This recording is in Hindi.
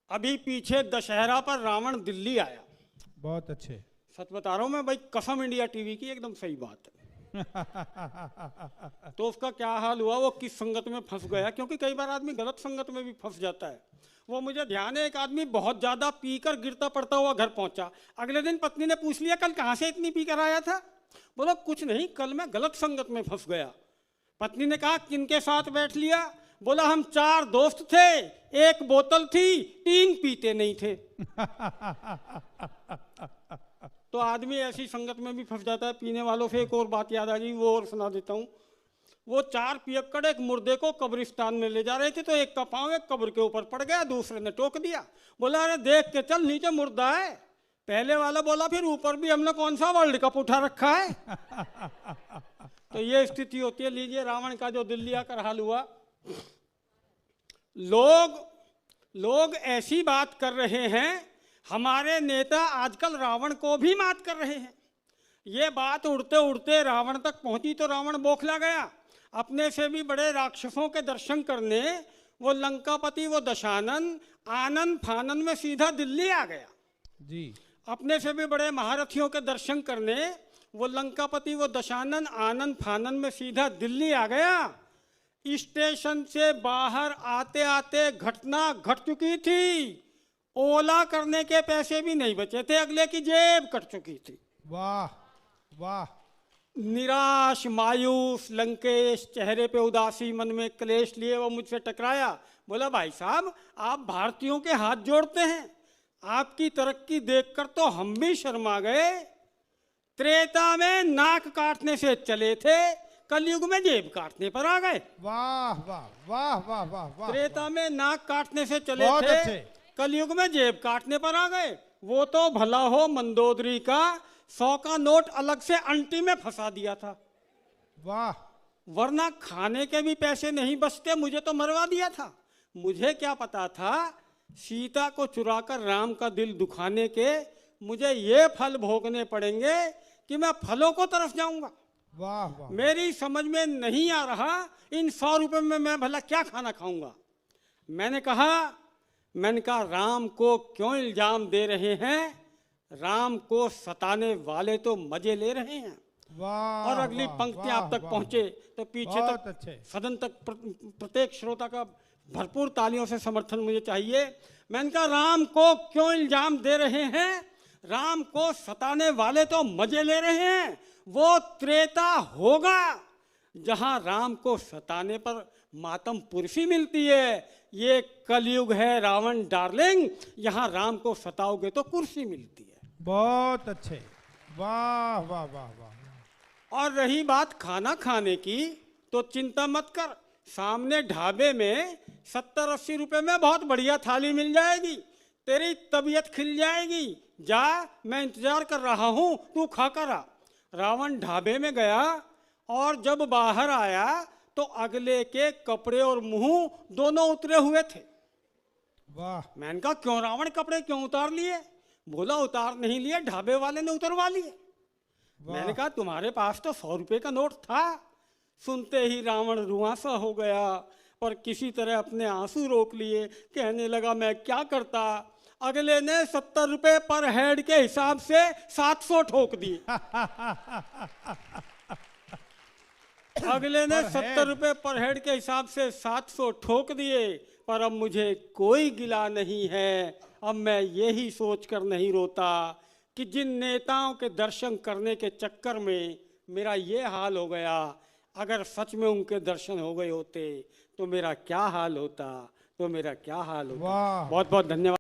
अभी पीछे दशहरा पर रावण दिल्ली आया। बहुत अच्छे। सच बता रहा हूं मैं भाई, कसम इंडिया टीवी की, एकदम सही बात है। तो उसका क्या हाल हुआ, वो किस संगत में फंस गया, क्योंकि कई बार आदमी गलत संगत में भी फंस जाता है। वो मुझे ध्यान है, एक आदमी बहुत ज्यादा पीकर गिरता पड़ता हुआ घर पहुंचा। अगले दिन पत्नी ने पूछ लिया, कल कहां से इतनी पीकर आया था? बोला कुछ नहीं, कल मैं गलत संगत में फंस गया। पत्नी ने कहा किनके साथ बैठ लिया? बोला हम 4 दोस्त थे, 1 बोतल थी, 3 पीते नहीं थे। तो आदमी ऐसी संगत में भी फंस जाता है। पीने वालों से एक और बात याद आ गई, वो और सुना देता हूँ। वो 4 पियक्कड़ एक मुर्दे को कब्रिस्तान में ले जा रहे थे, तो एक का पांव एक कब्र के ऊपर पड़ गया, दूसरे ने टोक दिया। बोला अरे देख के चल, नीचे मुर्दा है। पहले वाला बोला फिर ऊपर भी हमने कौन सा वर्ल्ड कप उठा रखा है। तो ये स्थिति होती है। लीजिए रावण का जो दिल्ली आकर हाल हुआ। लोग ऐसी बात कर रहे हैं, हमारे नेता आजकल रावण को भी मात कर रहे हैं। ये बात उड़ते उड़ते रावण तक पहुंची तो रावण बौखला गया। अपने से भी बड़े राक्षसों के दर्शन करने वो लंकापति, वो दशानन आनन फानन में सीधा दिल्ली आ गया जी। अपने से भी बड़े महारथियों के दर्शन करने वो लंकापति, वो दशानन आनन फानन में सीधा दिल्ली आ गया। स्टेशन से बाहर आते आते घटना घट चुकी थी। ओला करने के पैसे भी नहीं बचे थे, अगले की जेब कट चुकी थी। वाह वाह। निराश मायूस लंकेश, चेहरे पे उदासी, मन में क्लेश लिए वो मुझसे टकराया। बोला भाई साहब, आप भारतीयों के हाथ जोड़ते हैं, आपकी तरक्की देखकर तो हम भी शर्मा गए। त्रेता में नाक काटने से चले थे, कलयुग में जेब काटने पर आ गए। वाह वाह वाह वाह वाह वाह। त्रेता में नाक काटने से चले थे, कलयुग में जेब काटने पर आ गए। वो तो भला हो मंदोदरी का 100 का नोट अलग से अंटी में फंसा दिया था। वाह। वरना खाने के भी पैसे नहीं बचते, मुझे तो मरवा दिया था। मुझे क्या पता था सीता को चुराकर राम का दिल दुखाने के मुझे ये फल भोगने पड़ेंगे कि मैं फलों को तरफ जाऊंगा। वाह वाह। मेरी समझ में नहीं आ रहा इन 100 रुपए में मैं भला क्या खाना खाऊंगा। मैंने कहा राम को क्यों इल्जाम दे रहे हैं? राम को सताने वाले तो मजे ले रहे हैं। वाह। और अगली पंक्ति आप तक पहुंचे तो पीछे तक सदन तक प्रत्येक श्रोता का भरपूर तालियों से समर्थन मुझे चाहिए। मैंने कहा राम को क्यों इल्जाम दे रहे हैं? राम को सताने वाले तो मजे ले रहे हैं। वो त्रेता होगा जहां राम को सताने पर मातम पुरसी मिलती है। ये कलयुग है रावण डार्लिंग, यहां राम को सताओगे तो कुर्सी मिलती है। बहुत अच्छे। वाह वाह वाह वाह। और रही बात खाना खाने की, तो चिंता मत कर, सामने ढाबे में 70-80 रुपए में बहुत बढ़िया थाली मिल जाएगी, तेरी तबीयत खिल जाएगी। जा, मैं इंतजार कर रहा हूं, तू खा कर आ। रावण ढाबे में गया और जब बाहर आया तो अगले के कपड़े और मुंह दोनों उतरे हुए थे। वाह। मैंने कहा क्यों रावण, कपड़े क्यों उतार लिए? बोला उतार नहीं लिए, ढाबे वाले ने उतरवा लिए। मैंने कहा तुम्हारे पास तो 100 रुपए का नोट था। सुनते ही रावण रुआंसा हो गया, पर किसी तरह अपने आंसू रोक लिए। कहने लगा मैं क्या करता, अगले ने 70 रुपए पर हेड के हिसाब से 700 ठोक दिए। अगले ने 70 रुपए पर हेड के हिसाब से 700 ठोक दिए। पर अब मुझे कोई गिला नहीं है। अब मैं यही सोचकर नहीं रोता कि जिन नेताओं के दर्शन करने के चक्कर में मेरा ये हाल हो गया, अगर सच में उनके दर्शन हो गए होते तो मेरा क्या हाल होता, तो मेरा क्या हाल होता। बहुत बहुत धन्यवाद।